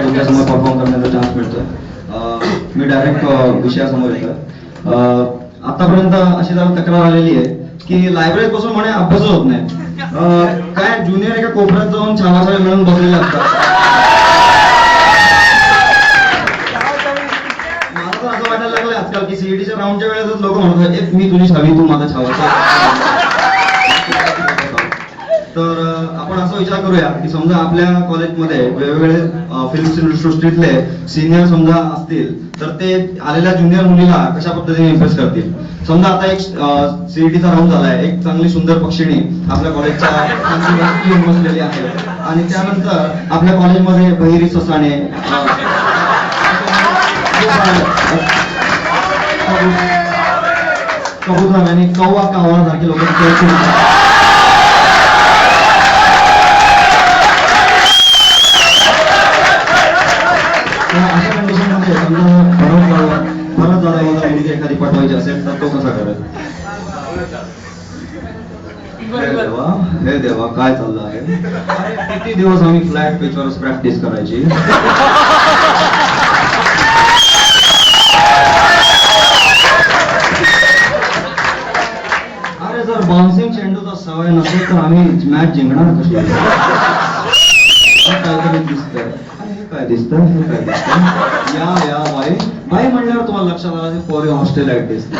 तुमच्यासमोर परफॉर्म करण्याचा चान्स मिळतोय. मी डायरेक्ट विषयासमोर येतोय. आतापर्यंत अशी जरा तक्रार आलेली आहे की लायब्ररीत बसून म्हणे अभ्यास होत नाही. काय ज्युनियर एका कोपऱ्यात जाऊन छावाछावे मिळून बसलेले असतात. मला तर असं वाटायला लागलं आजकाल की सीईटीच्या राऊंडच्या वेळेसच लोक म्हणतात मी तुझी छावी तू माझा छावा. तर आपण असा विचार करूया की समजा आपल्या कॉलेजमध्ये वेगवेगळे फिल्म सृष्टीतले सिनियर समजा असतील तर ते आलेल्या ज्युनियर मुलीला कशा पद्धतीने इम्प्रेस करतील. समजा आता एक सीईटीचा राऊंड झालाय, एक चांगली सुंदर पक्षिणी आपल्या कॉलेजच्या बसलेली आहे आणि त्यानंतर आपल्या कॉलेजमध्ये बहिरी ससाणे कबूतर आणि कौवा कावळा सारखे लोक अशा कंडिशन मध्ये समजा परत झाला मुलगी एखादी पटवायची असेल तर तो कसा करेल. हे देवा काय चाललं आहे. किती दिवस आम्ही फ्लॅट पेजवरच प्रॅक्टिस करायची. अरे जर बाउन्सिंग चेंडूचा सवय नसेल तर आम्ही मॅच जिंकणार कशी. काहीतरी दिसतंय. काय दिसतं हे काय दिसतं. या बाई बाई म्हणल्यावर तुम्हाला लक्षात आलं पोरी हॉस्टेल ऍट दिसत.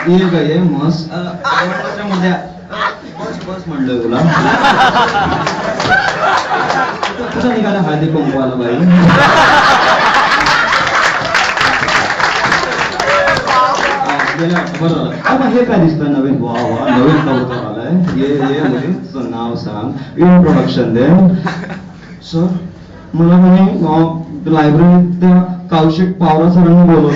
ये ग मस्त मध्ये बस म्हणलं तुला कुठं निघाला हळदी कुंकवाला बाई. बरं हे काय दिसतं नवीन. वा नवीन कबूतर आलाय. ये मुलीचं नाव सांग, इंट्रोडक्शन दे. सर मला म्हणे लायब्ररीत त्या कौशिक पावरा सरांनी बोलवलं.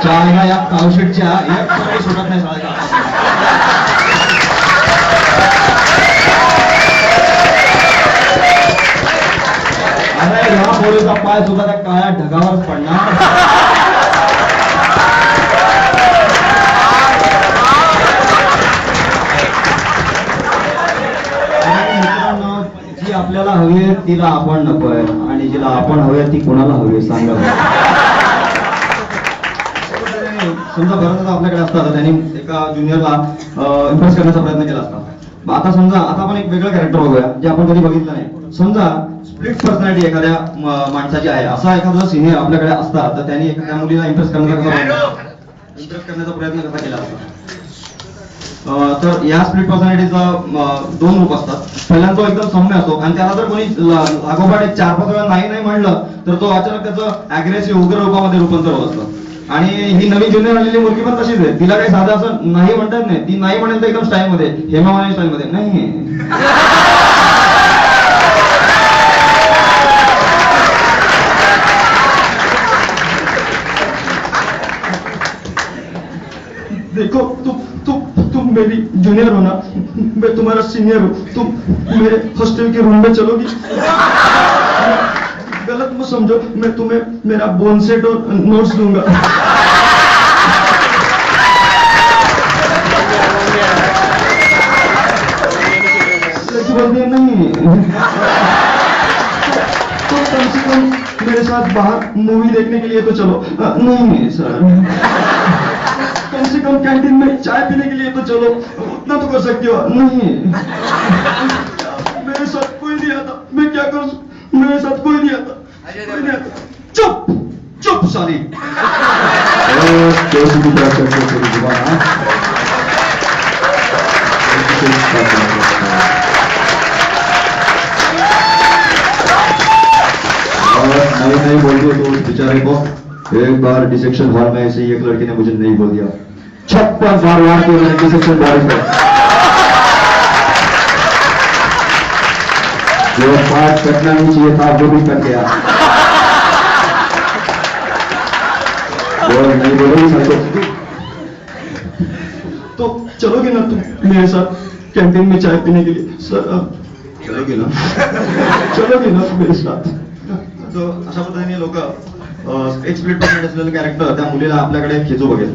चालना या कौशिकच्या एक सवयी सुटत नाही साळ्या. अरे ह्या पोरीचा पाय सुद्धा त्या काळ्या ढगावरच पडणार. मित्रांनो जी आपल्याला हवी आहे तिला आपण नकोय आणि जिला आपण हवी ती कोणाला हवी सांगा. समजा बरं आपल्याकडे असतात त्यांनी एका ज्युनियरला इम्प्रेस करण्याचा प्रयत्न केला असता. आता समजा आता आपण एक वेगळं कॅरेक्टर बघूया जे आपण कधी बघितलं नाही. समजा स्प्लिट पर्सनॅलिटी एखाद्या माणसाची आहे. असा एखादा सिनियर आपल्याकडे असता तर त्यांनी एखाद्या मुलीला इम्प्रेस करण्याचा प्रयत्न कसा केला असता. तर या स्प्लिट पर्सनॅलिटीचा दोन रूप असतात. पहिल्यांदा तो एकदम सौम्य असतो आणि त्याला जर कोणी लागोपाठ 4-5 वेळा नाही म्हणलं तर तो अचानक त्याचं अग्रेसिव्ह उग्र रूपामध्ये रूपांतर होत असतं. आणि ही नवीन ज्युनियर आलेली मुलगी पण तशीच आहे. तिला काही साधं असं नाही म्हणतात नाही. ती नाही म्हणेल तर एकदम स्टाईल मध्ये हेमा मालिनी स्टाईल मध्ये नाही. देखो तुम मेरी जूनियर हो ना, मैं तुम्हारा सीनियर हूँ. तुम मेरे हॉस्टल के रूम में चलोगी. गलत मत समझो, मैं तुम्हें मेरा बोन सेट और नोट्स दूंगा. नहीं तो कम से कम मेरे साथ बाहर मूवी देखने के लिए तो चलो. नहीं सर, कम से कम कैंटीन में चाय पीने के लिए तो चलो. उतना तो कर सकती हो. नहीं मेरे साथ कोई नहीं आता. मैं क्या करूं. मेरे साथ कोई नहीं आता. चुप साली. नहीं बोल दिया तो उस बेचारे को. एक बार डिसेक्शन हॉल में ऐसे ही एक लड़की ने मुझे नहीं बोल दिया. 56 बार वार के मैंने डिसेक्शन हॉल में जो पार्ट कटना नहीं चाहिए था वो भी कट गया. नहीं बोलोगी साइको तो चलोगे ना तुम मेरे साथ कैंटीन में चाय पीने के लिए सर चलोगे ना चलोगे ना मेरे साथ तो अशा पद्धतीने लोक एक स्प्लिट पर्सनॅलिटी असलेलं कॅरेक्टर त्या मुलीला आपल्याकडे खेचू बघेल.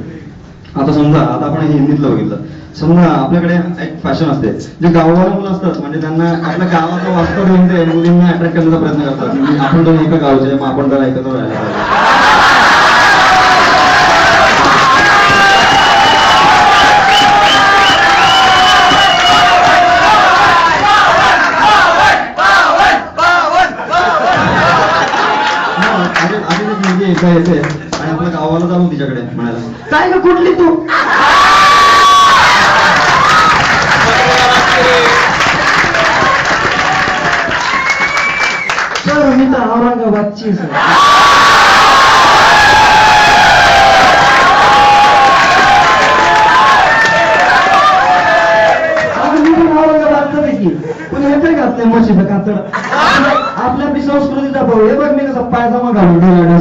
आता समजा आता आपण हे हिंदीतलं बघितलं. समजा आपल्याकडे एक फॅशन असते जे गाववाले मुलं असतात म्हणजे त्यांना आपल्या गावाचं वास्तव घेऊन ते मुलींना अट्रॅक्ट करण्याचा प्रयत्न करतात. आपण दोन एका गावचे मग आपण जरा एकत्र राहायला पाहिजे. एकदा येते आणि आपल्या गावाला जाऊ तिच्याकडे म्हणायला काय ग कुठली तू सर मी तर औरंगाबादची सर मी पण औरंगाबादचं पैकी पण येते घातलंय मशीचं कातड आपल्या आपली संस्कृतीचा भाऊ हे बघ मी कसा पायजामा घालून हे बघ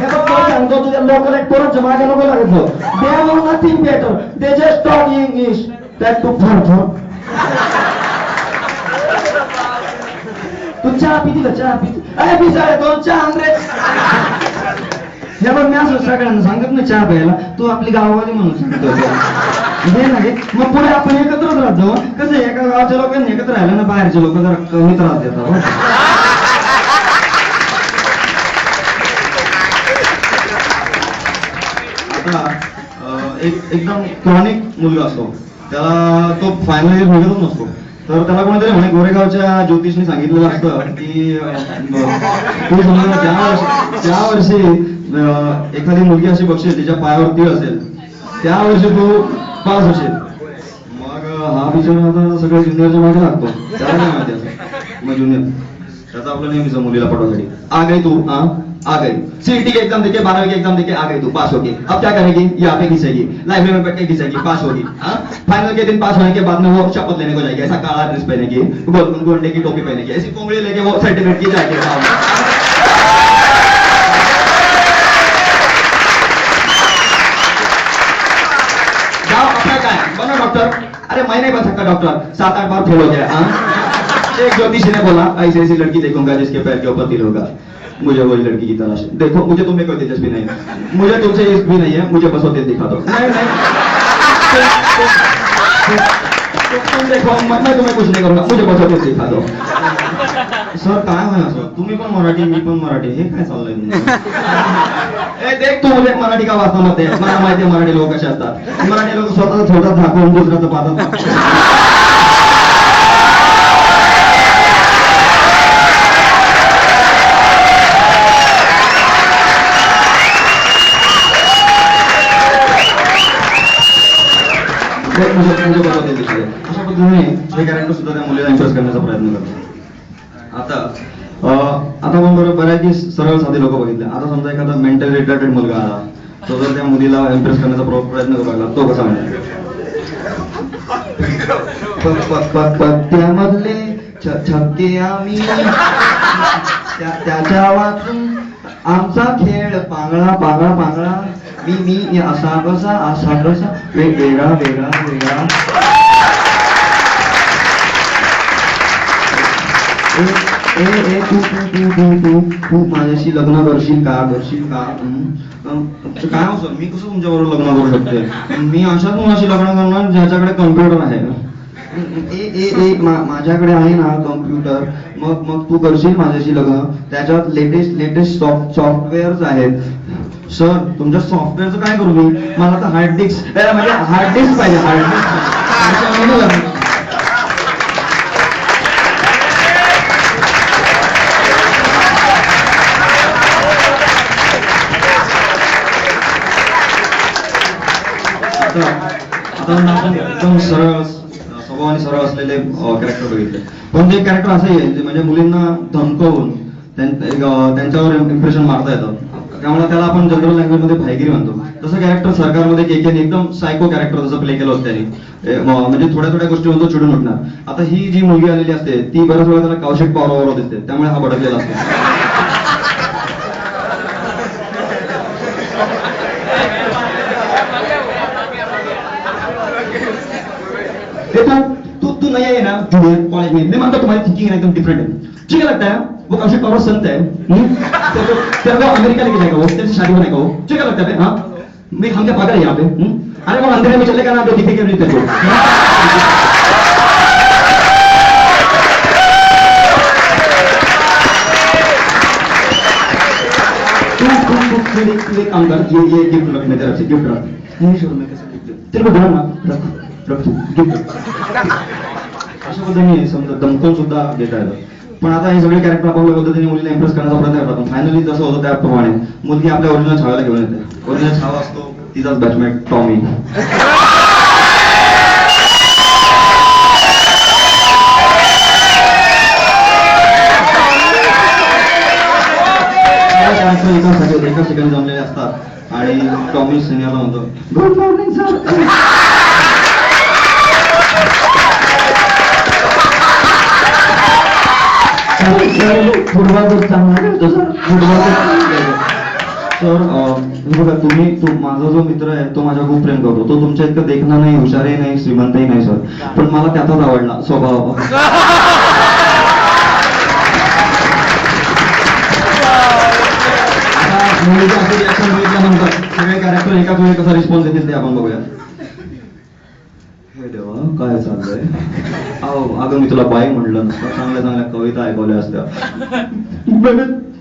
तो सांगतो तुझ्या लोकल ऍक्टरच्या मागे नको लागतो they know nothing better they just talk English that too for तू चहा पिती का चहा पिती अरे पिसाळे दोन चहा आणरे हे बघ मी असं सगळ्यांना सांगत ना चहा प्यायला तू आपली गाववाली म्हणून सांगतो हे नाही मग पुढे आपण एकत्रच राहत जाऊ कसं एका गावाच्या लोकांनी एकत्र राहिलं ना बाहेरचे लोक जरा कमी त्रास देतात. आता एकदम क्रॉनिक मुलगा असतो त्याला तो फायनल इयर निघतच नसतो तर त्याला कोणीतरी म्हणे गोरेगावच्या ज्योतिषने सांगितलेलं असतं की तू समजा ज्या वर्षी एखादी मुलगी अशी बघशील तिच्या पायावर तीळ असेल त्या वर्षी तू पास होशील. मग हा बिचारा आता सगळ्या ज्युनियरच्या मागे लागतो त्याला नाही माहिती असं मग ज्युनियर त्याचा आपलं नेहमीचं मुलीला पटवासाठी आ गई तू आ गई सीईटी की एग्जाम देके 12वीं की एग्जाम देके आ गई तू पास होगी अब क्या करेगी यहाँ पे घिसेगी लाइब्रेरी में बैठ के घिसेगी पास होगी. फाइनल के दिन पास होने के बाद में वो शपथ लेने को जाएगी ऐसा काला ड्रेस पहनेगी गोंडे की टोपी पहनेगी ऐसी कोंगड़ी लेके वो सर्टिफिकेट की जाएगी. जाओ अपना क्या है बनो डॉक्टर. अरे मैं नहीं बन सकता डॉक्टर 7-8 बार फेल हो गया. एक ज्योतिषी ने बोला ऐसी ऐसी लड़की देखूंगा जिसके पैर के ऊपर तिल होगा मुझे वही लड़की की तलाश है. देखो मुझे तुम्हें कोई दिलचस्पी नहीं है मुझे तुमसे इश्क भी नहीं है मुझे बस वो दिल दिखा दो. नहीं तुम देखो मैं तुम्हें कुछ नहीं करूंगा मुझे बस वो दिल दिखा दो. सर काय होय असं तुम्ही पण मराठी मी पण मराठी हे काय चाललंय ए देख तू मुले मराठी का वाचता मध्ये मला माहिती आहे मराठी लोक कसे असतात. मराठी लोक स्वतःचा थोडा झाकून दुसऱ्याचं पाहतात. अशा पद्धतीने हे कॅरेक्टर सुद्धा त्या मुलीला इम्प्रेस करण्याचा प्रयत्न करतो. आता मग बरं बऱ्याचशी सरळ साधी लोक बघितले. आता समजा एखादा मेंटल रिटार्टेड मुलगा आला तो जर त्या मुलीला इम्प्रेस करण्याचा प्रयत्न करू लागला तो कसा म्हणतो पत्त्यामधले छक्के आम्ही त्याच्या वाचून आमचा खेळ पांगळा पांगळा पांगळा मी असा कसा वेगळा वेगळा वेगळा. तू माझ्याशी लग्न करशील का काय हो सर मी कसं तुमच्या बरोबर लग्न करू शकते. मी अशाच मुलाशी लग्न करणार ज्याच्याकडे कम्प्युटर आहे. माझ्याकडे आहे ना कम्प्युटर मग तू करशील माझ्याशी लग्न त्याच्यात लेटेस्ट सॉफ्टवेअर्स आहेत. सर तुमच्या सॉफ्टवेअरचं काय करू मी मला तर हार्ड डिस्क पाहिजे हार्ड डिस्क. आता आपण एकदम सरळ स्वभावाने सरळ असलेले कॅरेक्टर बघितले पण ते कॅरेक्टर असं आहे म्हणजे मुलींना धमकवून त्यांच्यावर इम्प्रेशन मारता येतं त्यामुळे त्याला आपण जनरल लँग्वेज मध्ये भाईगिरी म्हणतो. तसं कॅरेक्टर सरकारमध्ये केकेने एकदम सायको कॅरेक्टर जसं प्ले केलं होतं त्यांनी म्हणजे थोड्या थोड्या गोष्टी म्हणतो चिडून उठणार. आता ही जी मुलगी आलेली असते ती बऱ्याच वेळा त्याला कौशिक पॉवरवर दिसते त्यामुळे हा भडकलेला असतो. ए तू नया है ना जूनियर कॉलेज में, मैं मानता हूं तुम्हारी थिंकिंग एकदम डिफरेंट है, ठीक है लगता है वो कौशिक पावर संत है, तेरे को अमेरिका लेके जाएगा वो, तेरे से शादी बनाएगा वो, ठीक है लगता है हाँ, मैं हम क्या पागल है यहाँ पे, अरे वो अंधेरे में चलेगा ना तो दिखेगा नहीं तेरे को। तू एक काम कर, ये गिफ्ट रख मेरी तरफ से, गिफ्ट रख, नहीं शोर मैं कैसे गिफ्ट दूं? तेरे को देणार ना, रख तू गिफ्ट। अशा पद्धतीने समजा दमकून सुद्धा देता येतं, पण आता हे सगळे कॅरेक्टर आपण पद्धतीने मुलीला इम्प्रेस करण्याचा प्रयत्न करतात, पण फायनली जसं होतं त्याप्रमाणे मुलगी आपल्या ओरिजिनल छाव्याला घेऊन येते, ओरिजिनल छावा असतो तिचाच बॅचमेट टॉमी। एका ठिकाणी जमलेले असतात आणि टॉमी सिनियरला म्हणतो गुड मॉर्निंग सर। फुटबॉल खूप चांगला खेळतो सर, फुटबॉल सर बघा तू माझा जो मित्र आहे तो माझ्या खूप प्रेम करतो, तो तुमच्या इतकं देखणं नाही, हुशारही नाही, श्रीमंतही नाही सर, पण मला त्याचाच आवडला स्वभाव। रिएक्शन बघितल्यानंतर सगळे कॅरेक्टर एकाच वेळी कसा रिस्पॉन्स देतील ते आपण बघूया। हे देवा काय चाललंय, अहो अगं मी तुला बाई म्हणलं नसतं, चांगल्या चांगल्या कविता ऐकवल्या असत्या।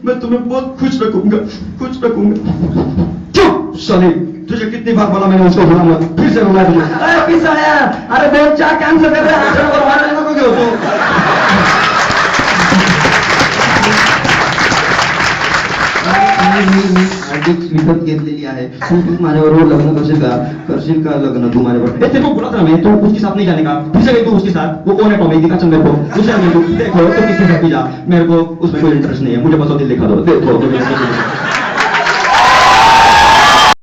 मैं तुम्हें बहुत खुश रखूंगा, खुश रखूंगा। चुप साली, तुझे कितनी बार बोला मैंने उसको बुला मत, फिर से बुला तुझे। अरे पिसाळ्या, अरे दोन चार कॅन्सल कर रहा है, बरवाडा नको घेऊ तू। मी आधीच विकत घेतलेली आहे, तू माझ्याबरोबर लग्न करशील का लग्न तू माझ्याबरोबर? ए तेरे को बोला था मैं, तो उसके साथ नहीं जाने का, फिर से गई तू उसके साथ, वो कौन है टॉमी, दिखा चल मेरे को, दूसरा मेरे को देखो तो किसके साथ भी जा, मेरे को उसमें कोई इंटरेस्ट नहीं है, मुझे बस वो दिल दिखा दो, देखो तो